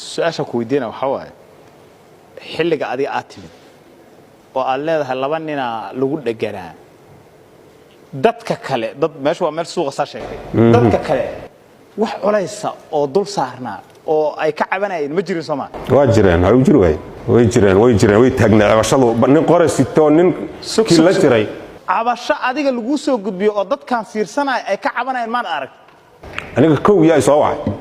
su-aasha ku weydiina waxa waaye xilliga adiga aad timid oo aad leedahay laba nina lagu dhaganaa dadka kale dad meesha waa meel suuqa saa sheegay dadka kale wax culaysa oo dul saarnaa oo ay ka cabanayeen ma jirin Soomaa waa jireen ha u jir way jireen way taagnaa cabashadu nin qoraysito nin kii la jiray cabasho adiga lagu soo gudbiyo oo dadkan fiirsanay ay ka cabanayeen maan arag aniga kow yaa soo wacay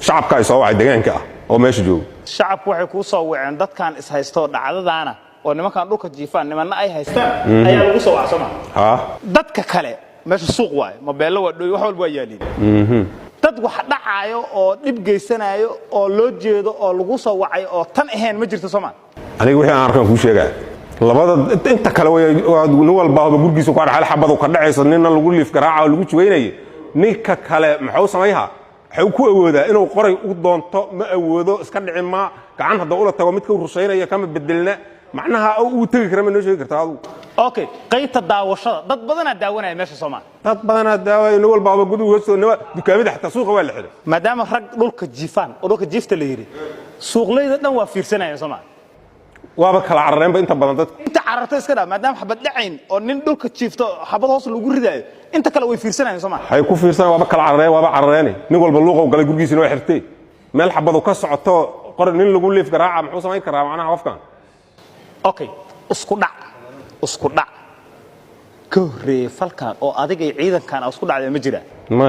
shacabka ay soo wacay deegaanka ah oo meesha joogo shacabku waxay ku soo waceen dadkan is haysto dhacdadaana oo nimankan dhulka jiifaan nimanna ay haystaan ayaa lagu soo wacay Soomaa dadka kale meesha suuq waay mobeelo waa dhow wax walba waa yaaliin dad wax dhacaayo oo dib geysanayo oo loo jeedo oo lagu soo wacay oo tan ahayn ma jirto Soomaa aniga wixii aan arkaan ku sheegay labada inta kale way nin walba gurgiisa ku dhaxal xabad oo ka dhacaysa ninna lagu liif garaaca oo lagu juweynay ninka kale maxuu sameeyaa waxa ku awoodaa inuu qoray u doonto ma awoodo iska dhicin ma gacan hada ula tago midka ruushaynayo kama bedelna macnaha uu tagi kara ma noo sheegi kartaa adu okay qaybta daawashada dad badan daawanaya meesha Soomaa dad badan daaway nin walba guduhu hoosto dukaamada xataa suuqa waa la xiray maadaama rag dhulka jiifaan oo dhulka jiifta la yiri suuqleyda dhan waa fiirsanayeen Soomaa waaba kala carareenba inta badan dad inta cararta iska dhaa maadaama xabad dhacayn oo nin dhulka jiifto xabad hoos lagu ridaayo inta kale way fiirsanayeen Soomaa hay ku fiirsan waaba kala carareen waaba carareen nin walba luuqa galay gurgiisina way xirtay meel xabadu ka socoto qor nin lagu liif garaaca muxuu sameyn karaa macnaha qofkan okay isku dhac ka horeeyay falkan oo adiga ciidankan isku dhacday ma jira ma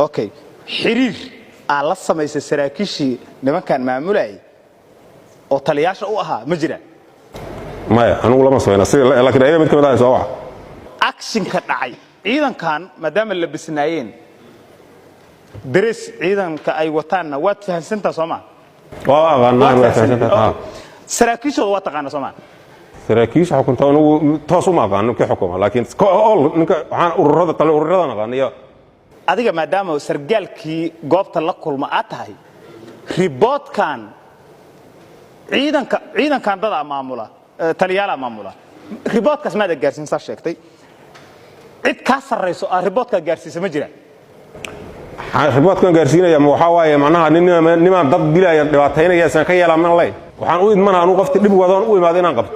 okay xiriir aan la sameysay saraakiishii nimankan maamulay oo taliyaasha u ahaa ma jira maya anigu lama sameeyna laakiin ayaga mid kamid ah soo waxa action ka dhacay ciidankan maadaama la bisnaayeen darees ciidanka ay wataanna waad fahansantaa Soomaa waa aqaanaa waa fahansantaa saraakiishooda waa taqaana Soomaa saraakiisha xukunta anigu toos uma aqaano ka xukuma laakiin ninka waxaan ururada aqaaniyo adiga maadaama sargaalkii goobta la kulma aad tahay reportkan ciidankan dad maamula taliyaala maamula reportkaas maad gaarsiin sa sheegtay cid ka sareyso reportka gaarsiisa ma jira reportkan gaarsiinaya ma waxa waaye macnaha niman dad dilaya dhibaataynaya san ka yeelamna lay waxaan u idmanaa anu qofti dib wadaan u imaad inaan qabto